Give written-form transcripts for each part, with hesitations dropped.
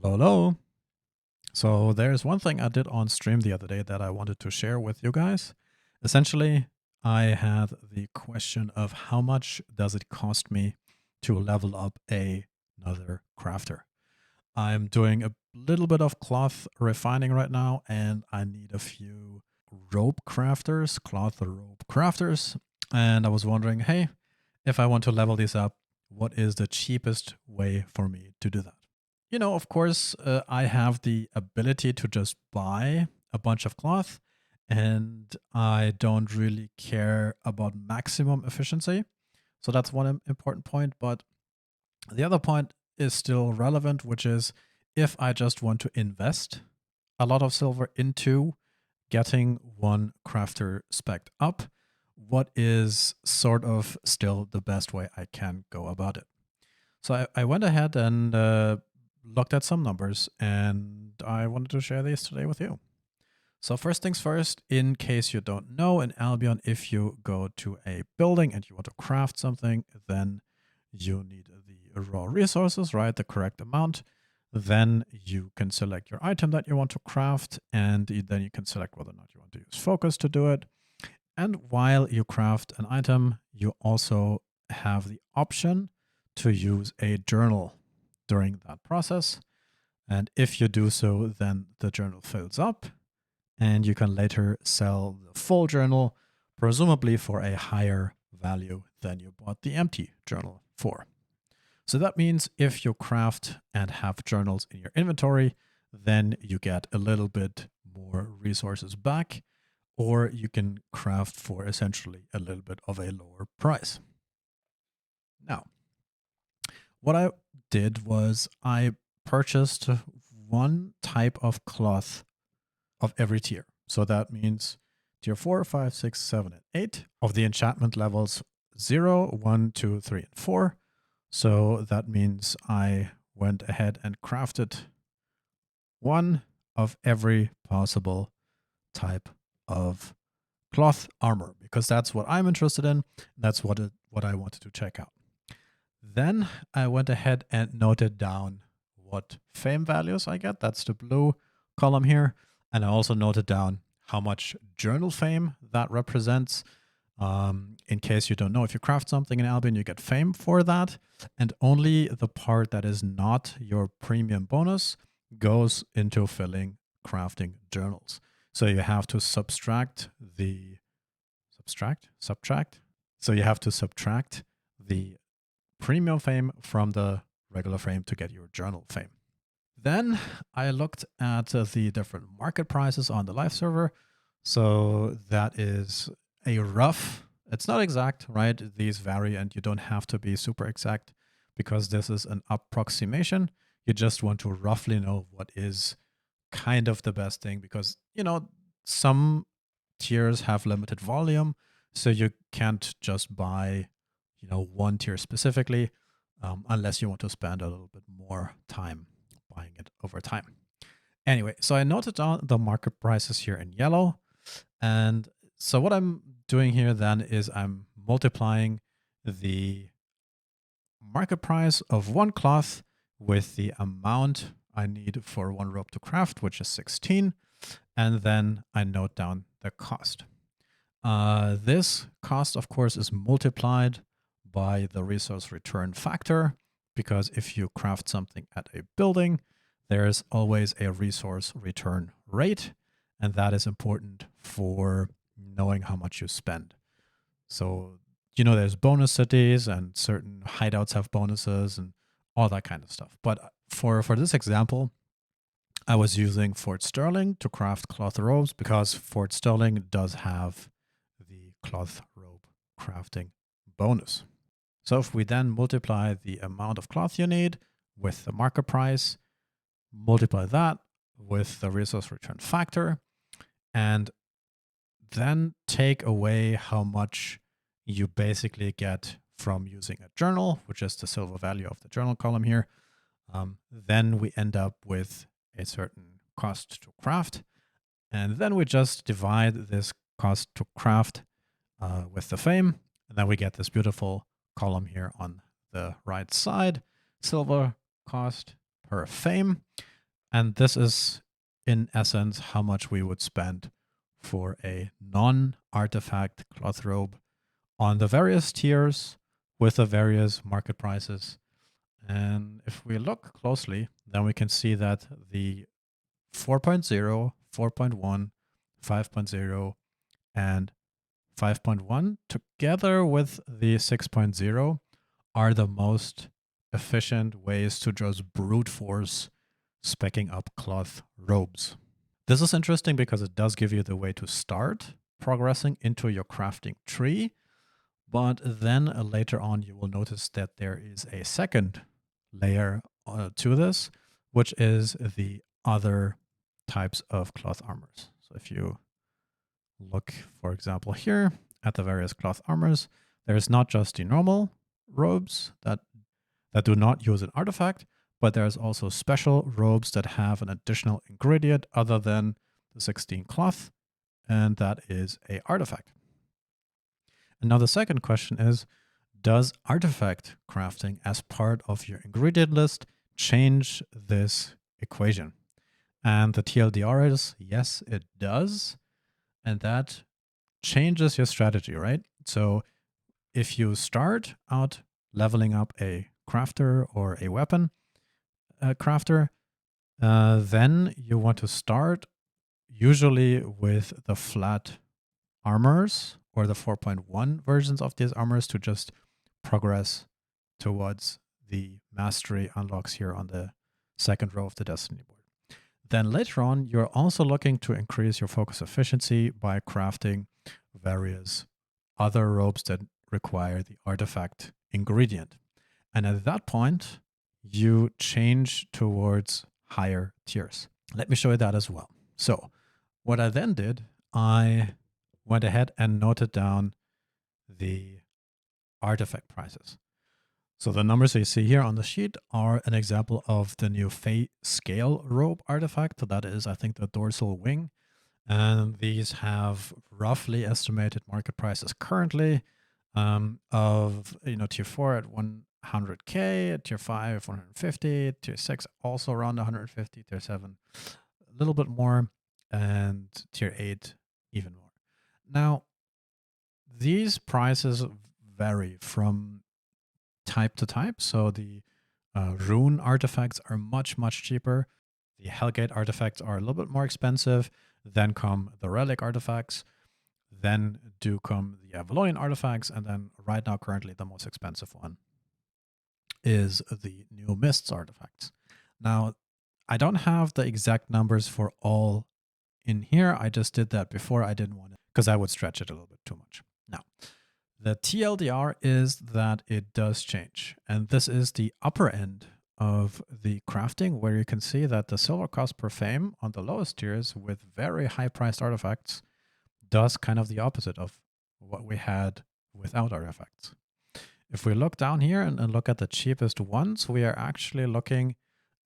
Hello, hello. So there's one thing I did on stream the other day that I wanted to share with you guys. Essentially, I had the question of how much does it cost me to level up another crafter? I'm doing a little bit of cloth refining right now, and I need a few rope crafters, cloth rope crafters. And I was wondering, hey, if I want to level these up, what is the cheapest way for me to do that? Of course, I have the ability to just buy a bunch of cloth, and I don't really care about maximum efficiency. So that's one important point. But the other point is still relevant, which is if I just want to invest a lot of silver into getting one crafter spec'd up, what is sort of still the best way I can go about it? So I went ahead and looked at some numbers, and I wanted to share these today with you. So first things first, in case you don't know, in Albion, if you go to a building and you want to craft something, then you need the raw resources, right? The correct amount. Then you can select your item that you want to craft, and then you can select whether or not you want to use focus to do it. And while you craft an item, you also have the option to use a journal during that process. And if you do so, then the journal fills up and you can later sell the full journal, presumably for a higher value than you bought the empty journal for. So that means if you craft and have journals in your inventory, then you get a little bit more resources back, or you can craft for essentially a little bit of a lower price. Now, what I did was I purchased one type of cloth of every tier. So that means tier 4, 5, 6, 7, and 8 of the enchantment levels 0, 1, 2, 3, and 4. So that means I went ahead and crafted one of every possible type of cloth armor, because that's what I'm interested in. That's what I wanted to check out. Then I went ahead and noted down what fame values I get. That's the blue column here. And I also noted down how much journal fame that represents. In case you don't know, if you craft something in Albion, you get fame for that. And only the part that is not your premium bonus goes into filling crafting journals. So you have to subtract. So you have to subtract the premium fame from the regular fame to get your journal fame. Then I looked at the different market prices on the live server. So that is a rough, it's not exact, right? These vary and you don't have to be super exact because this is an approximation. You just want to roughly know what is kind of the best thing because, some tiers have limited volume. So you can't just buy, one tier specifically unless you want to spend a little bit more time buying it over time. Anyway, so I noted down the market prices here in yellow. And so what I'm doing here then is I'm multiplying the market price of one cloth with the amount I need for one rope to craft, which is 16. And then I note down the cost. This cost, of course, is multiplied by the resource return factor, because if you craft something at a building, there's always a resource return rate, and that is important for knowing how much you spend. So, there's bonus cities and certain hideouts have bonuses and all that kind of stuff. But for this example, I was using Fort Sterling to craft cloth robes because Fort Sterling does have the cloth robe crafting bonus. So if we then multiply the amount of cloth you need with the market price, multiply that with the resource return factor, and then take away how much you basically get from using a journal, which is the silver value of the journal column here, then we end up with a certain cost to craft. And then we just divide this cost to craft with the fame. And then we get this beautiful column here on the right side, silver cost per fame. And this is, in essence, how much we would spend for a non-artifact cloth robe on the various tiers with the various market prices. And if we look closely, then we can see that the 4.0, 4.1, 5.0, and 5.1 together with the 6.0 are the most efficient ways to just brute force speccing up cloth robes. This is interesting because it does give you the way to start progressing into your crafting tree, but then later on you will notice that there is a second layer to this, which is the other types of cloth armors. So if you look, for example, here at the various cloth armors, there's not just the normal robes that do not use an artifact, but there's also special robes that have an additional ingredient other than the 16 cloth, and that is a artifact. And now the second question is, does artifact crafting as part of your ingredient list change this equation? And the TLDR is yes, it does. And that changes your strategy, right? So if you start out leveling up a crafter or a weapon crafter, then you want to start usually with the flat armors or the 4.1 versions of these armors to just progress towards the mastery unlocks here on the second row of the destiny board. Then later on, you're also looking to increase your focus efficiency by crafting various other robes that require the artifact ingredient. And at that point, you change towards higher tiers. Let me show you that as well. So what I then did, I went ahead and noted down the artifact prices. So the numbers you see here on the sheet are an example of the new Fey Scale robe artifact. That is, I think, the dorsal wing. And these have roughly estimated market prices currently of tier 4 at 100K, at tier 5 150, tier 6 also around 150, tier 7 a little bit more, and tier 8 even more. Now, these prices vary from type to type. So the rune artifacts are much, much cheaper. The Hellgate artifacts are a little bit more expensive. Then come the relic artifacts. Then do come the Avalonian artifacts. And then right now, currently, the most expensive one is the new Mists artifacts. Now, I don't have the exact numbers for all in here. I just did that before. I didn't want it because I would stretch it a little bit too much. Now, the TLDR is that it does change. And this is the upper end of the crafting, where you can see that the silver cost per fame on the lowest tiers with very high priced artifacts does kind of the opposite of what we had without artifacts. If we look down here and look at the cheapest ones, we are actually looking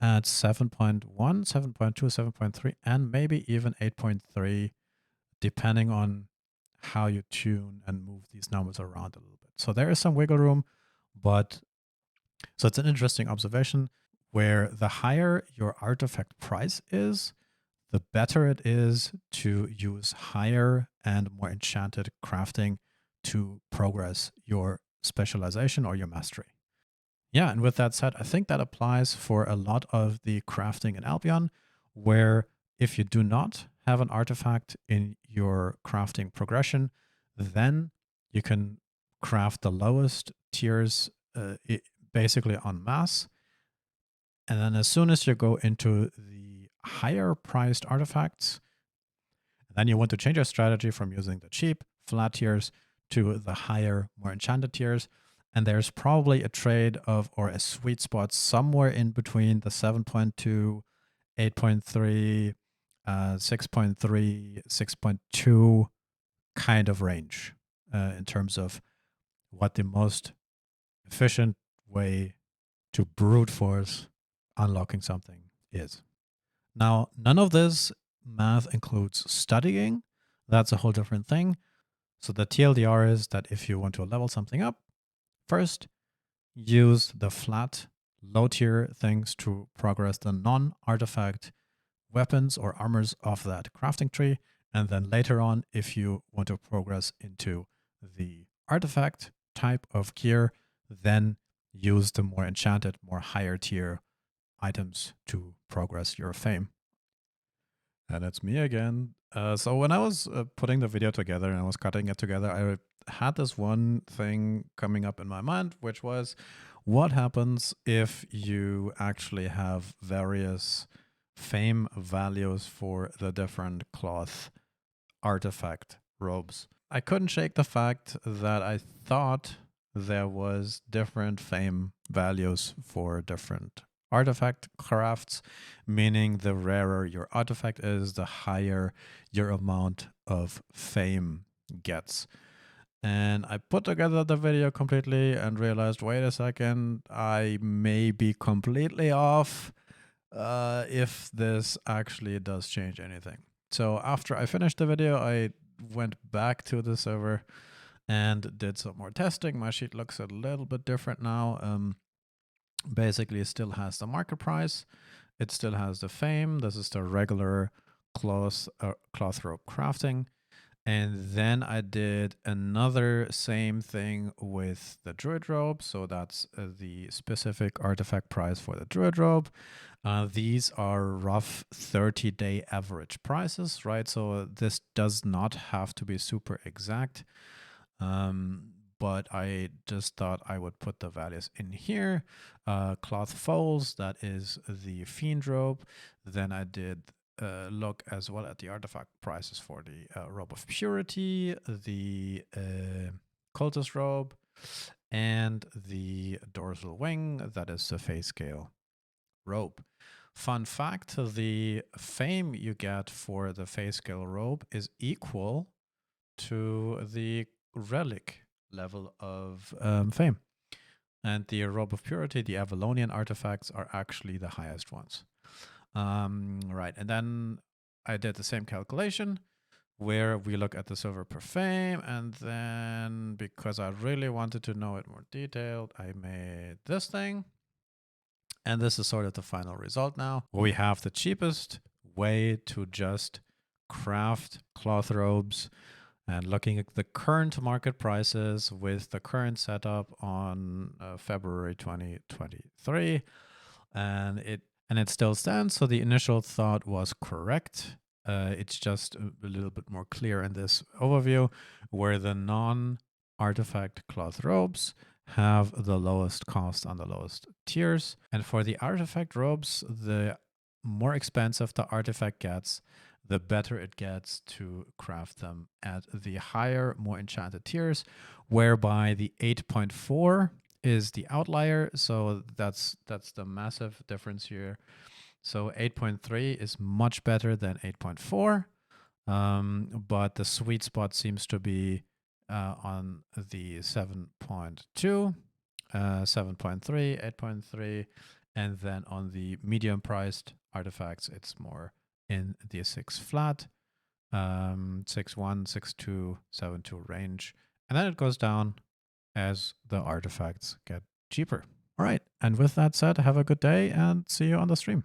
at 7.1, 7.2, 7.3, and maybe even 8.3, depending on how you tune and move these numbers around a little bit. So there is some wiggle room, but so it's an interesting observation where the higher your artifact price is, the better it is to use higher and more enchanted crafting to progress your specialization or your mastery. Yeah, and with that said, I think that applies for a lot of the crafting in Albion, where if you do not have an artifact in your crafting progression, then you can craft the lowest tiers basically en masse. And then as soon as you go into the higher priced artifacts, then you want to change your strategy from using the cheap flat tiers to the higher, more enchanted tiers. And there's probably a trade of, or a sweet spot somewhere in between the 7.2, 8.3, 6.3, 6.2 kind of range in terms of what the most efficient way to brute force unlocking something is. Now, none of this math includes studying. That's a whole different thing. So the TLDR is that if you want to level something up, first use the flat low tier things to progress the non-artifact weapons or armors of that crafting tree. And then later on, if you want to progress into the artifact type of gear, then use the more enchanted, more higher tier items to progress your fame. And it's me again. So when I was putting the video together and I was cutting it together, I had this one thing coming up in my mind, which was what happens if you actually have various fame values for the different cloth artifact robes. I couldn't shake the fact that I thought there was different fame values for different artifact crafts, meaning the rarer your artifact is, the higher your amount of fame gets. And I put together the video completely and realized, wait a second, I may be completely off if this actually does change anything. So after I finished the video, I went back to the server and did some more testing. My sheet looks a little bit different now. Basically, it still has the market price. It still has the fame. This is the regular cloth rope crafting. And then I did another same thing with the druid robe. So that's the specific artifact price for the druid robe. These are rough 30-day average prices, right? So this does not have to be super exact. But I just thought I would put the values in here. Cloth foals, that is the fiend robe. Then I did look as well at the artifact prices for the robe of purity, the cultist robe, and the dorsal wing, that is the face scale robe. Fun fact, the fame you get for the face scale robe is equal to the relic level of fame. And the robe of purity, the Avalonian artifacts, are actually the highest ones. Right, and then I did the same calculation where we look at the silver per fame, and then because I really wanted to know it more detailed, I made this thing. And this is sort of the final result now. We have the cheapest way to just craft cloth robes, and looking at the current market prices with the current setup on February 2023, and it still stands. So the initial thought was correct. It's just a little bit more clear in this overview, where the non-artifact cloth robes have the lowest cost on the lowest tiers. And for the artifact robes, the more expensive the artifact gets, the better it gets to craft them at the higher, more enchanted tiers, whereby the 8.4 is the outlier. So that's the massive difference here. So 8.3 is much better than 8.4, but the sweet spot seems to be on the 7.2, 7.3, 8.3, and then on the medium priced artifacts, it's more in the 6 flat, 6.1, 6.2, 7.2 range. And then it goes down as the artifacts get cheaper. All right. And with that said, have a good day and see you on the stream.